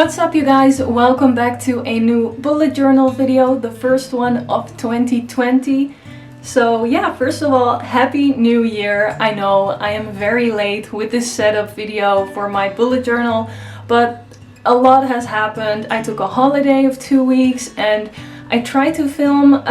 What's up you guys, welcome back to a new bullet journal video, the first one of 2020. So yeah, first of all, happy new year. I know I am very late with this setup video for my bullet journal, but a lot has happened. I took a holiday of 2 weeks and I tried to film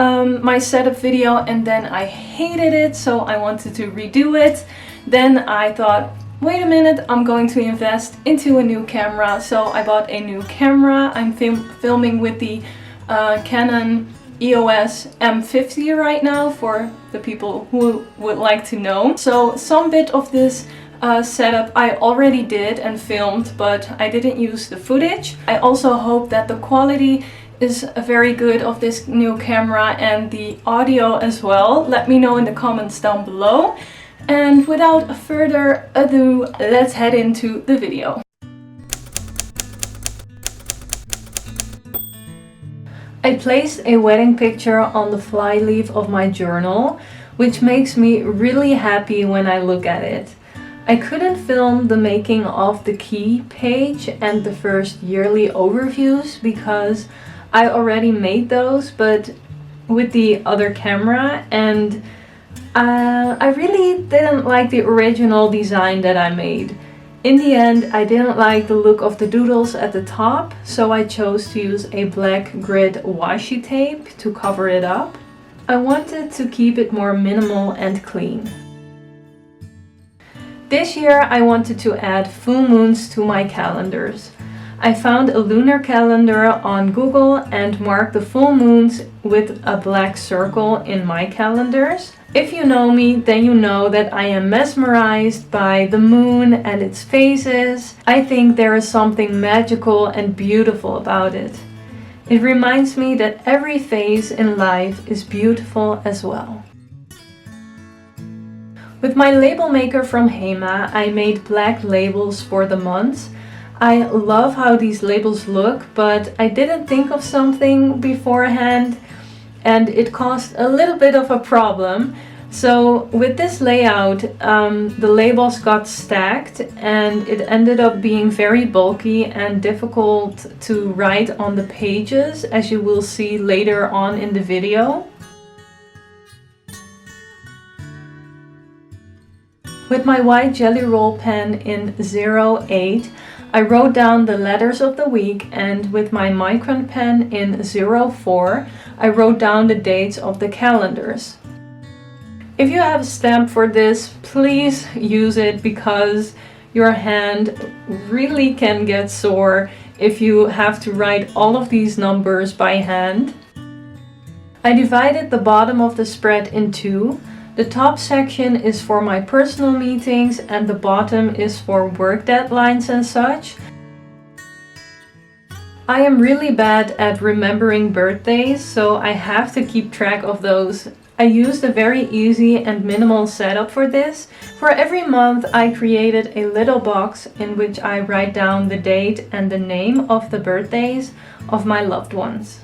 my setup video and then I hated it, so I wanted to redo it. Then I thought, wait a minute, I'm going to invest into a new camera. So I bought a new camera. I'm filming with the Canon EOS M50 right now for the people who would like to know. So some bit of this setup I already did and filmed, but I didn't use the footage. I also hope that the quality is very good of this new camera and the audio as well. Let me know in the comments down below. And without further ado, let's head into the video. I placed a wedding picture on the flyleaf of my journal, which makes me really happy when I look at it. I couldn't film the making of the key page and the first yearly overviews because I already made those, but with the other camera, and I really didn't like the original design that I made. In the end, I didn't like the look of the doodles at the top, so I chose to use a black grid washi tape to cover it up. I wanted to keep it more minimal and clean. This year I wanted to add full moons to my calendars. I found a lunar calendar on Google and marked the full moons with a black circle in my calendars. If you know me, then you know that I am mesmerized by the moon and its phases. I think there is something magical and beautiful about it. It reminds me that every phase in life is beautiful as well. With my label maker from Hema, I made black labels for the months. I love how these labels look, but I didn't think of something beforehand and it caused a little bit of a problem. So with this layout, the labels got stacked and it ended up being very bulky and difficult to write on the pages, as you will see later on in the video. With my white Jelly Roll pen in 08, I wrote down the letters of the week, and with my Micron pen in 04, I wrote down the dates of the calendars. If you have a stamp for this, please use it because your hand really can get sore if you have to write all of these numbers by hand. I divided the bottom of the spread in two. The top section is for my personal meetings and the bottom is for work deadlines and such. I am really bad at remembering birthdays, so I have to keep track of those. I used a very easy and minimal setup for this. For every month I created a little box in which I write down the date and the name of the birthdays of my loved ones.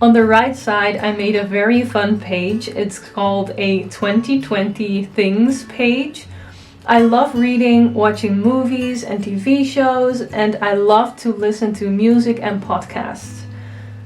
On the right side, I made a very fun page. It's called a 2020 Things page. I love reading, watching movies and TV shows, and I love to listen to music and podcasts.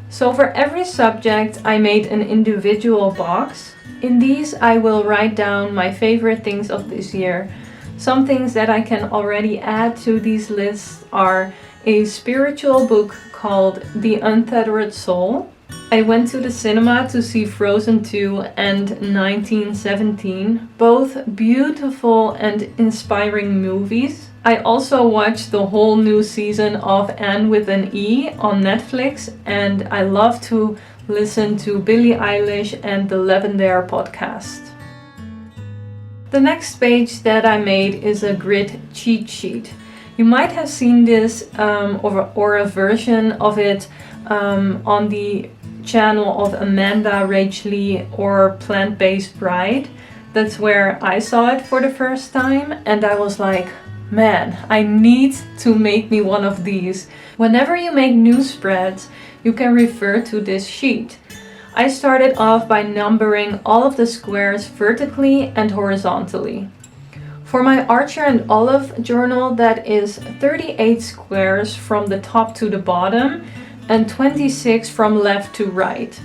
So for every subject, I made an individual box. In these, I will write down my favorite things of this year. Some things that I can already add to these lists are a spiritual book called The Untethered Soul. I went to the cinema to see Frozen 2 and 1917, both beautiful and inspiring movies. I also watched the whole new season of Anne with an E on Netflix, and I love to listen to Billie Eilish and the Lavender podcast. The next page that I made is a grid cheat sheet. You might have seen this or a version of it on the channel of Amanda Rachel or Plant-Based Bride. That's where I saw it for the first time, and I was like, man, I need to make me one of these. Whenever you make new spreads, you can refer to this sheet. I started off by numbering all of the squares vertically and horizontally. For my Archer and Olive journal, that is 38 squares from the top to the bottom and 26 from left to right.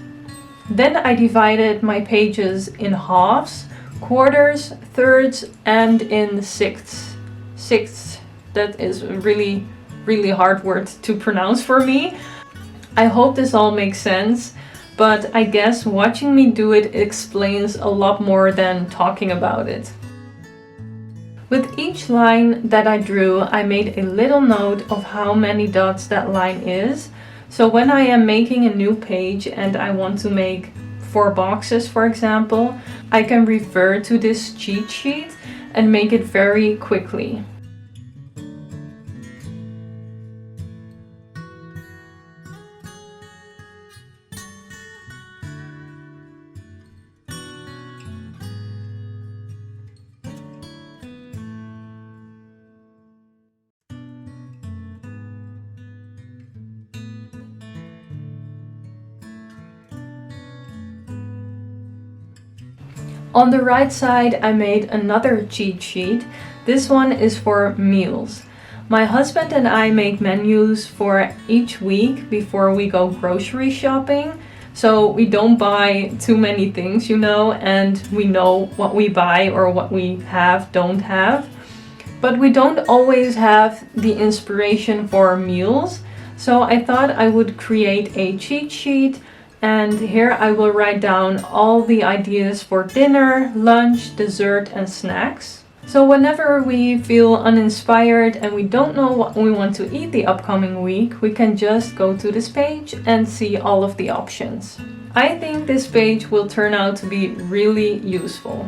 Then I divided my pages in halves, quarters, thirds, and in sixths. Sixths, that is a really hard word to pronounce for me. I hope this all makes sense, but I guess watching me do it explains a lot more than talking about it. With each line that I drew, I made a little note of how many dots that line is. So when I am making a new page and I want to make 4 boxes, for example, I can refer to this cheat sheet and make it very quickly. On the right side, I made another cheat sheet. This one is for meals. My husband and I make menus for each week before we go grocery shopping. So we don't buy too many things, you know, and we know what we buy or what we don't have. But we don't always have the inspiration for meals. So I thought I would create a cheat sheet, and here I will write down all the ideas for dinner, lunch, dessert, and snacks. So whenever we feel uninspired and we don't know what we want to eat the upcoming week, we can just go to this page and see all of the options. I think this page will turn out to be really useful.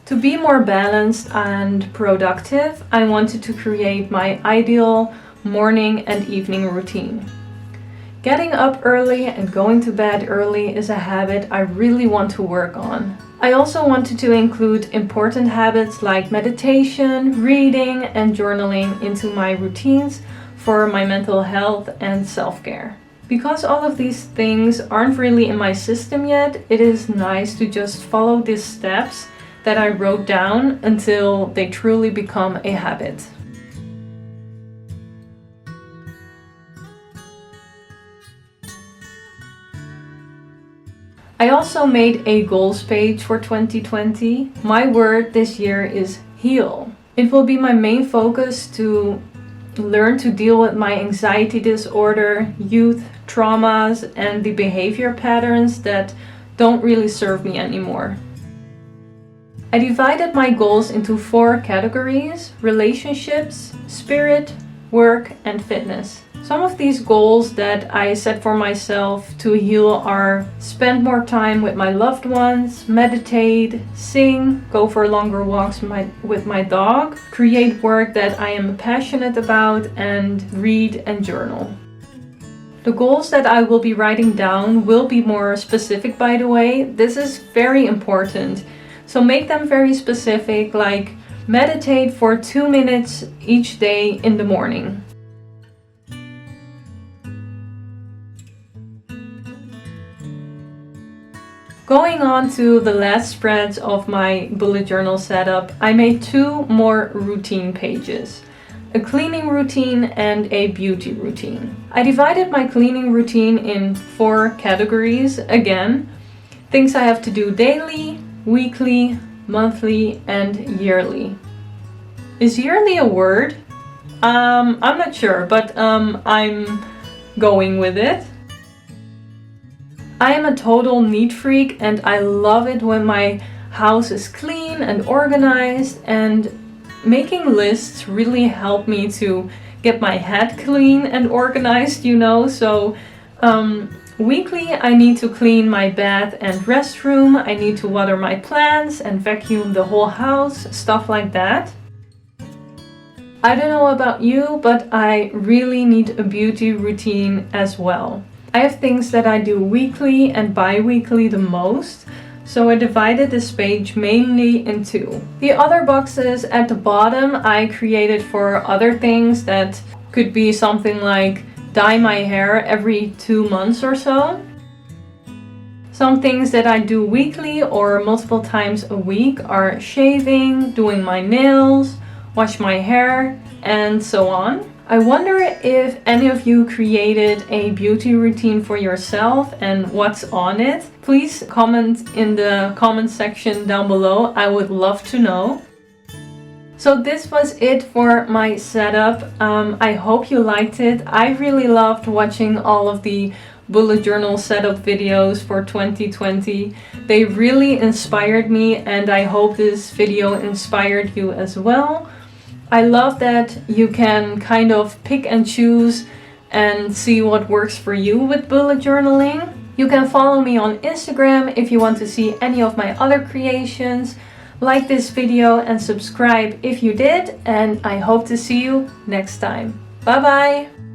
To be more balanced and productive, I wanted to create my ideal morning and evening routine. Getting up early and going to bed early is a habit I really want to work on. I also wanted to include important habits like meditation, reading, and journaling into my routines for my mental health and self-care. Because all of these things aren't really in my system yet, it is nice to just follow these steps that I wrote down until they truly become a habit. I also made a goals page for 2020. My word this year is heal. It will be my main focus to learn to deal with my anxiety disorder, youth traumas, and the behavior patterns that don't really serve me anymore. I divided my goals into 4 categories: relationships, spirit, work, and fitness. Some of these goals that I set for myself to heal are spend more time with my loved ones, meditate, sing, go for longer walks with my dog, create work that I am passionate about, and read and journal. The goals that I will be writing down will be more specific, by the way. This is very important. So make them very specific, like meditate for 2 minutes each day in the morning. Going on to the last spreads of my bullet journal setup, I made 2 more routine pages. A cleaning routine and a beauty routine. I divided my cleaning routine in 4 categories again. Things I have to do daily, weekly, monthly, and yearly. Is yearly a word? I'm not sure, but I'm going with it. I am a total neat freak and I love it when my house is clean and organized, and making lists really help me to get my head clean and organized, you know. So weekly I need to clean my bath and restroom, I need to water my plants and vacuum the whole house, stuff like that. I don't know about you, but I really need a beauty routine as well. I have things that I do weekly and bi-weekly the most, so I divided this page mainly in two. The other boxes at the bottom I created for other things that could be something like dye my hair every 2 months or so. Some things that I do weekly or multiple times a week are shaving, doing my nails, wash my hair, and so on. I wonder if any of you created a beauty routine for yourself and what's on it. Please comment in the comment section down below. I would love to know. So this was it for my setup. I hope you liked it. I really loved watching all of the bullet journal setup videos for 2020. They really inspired me, and I hope this video inspired you as well. I love that you can kind of pick and choose and see what works for you with bullet journaling. You can follow me on Instagram if you want to see any of my other creations. Like this video and subscribe if you did, and I hope to see you next time. Bye bye!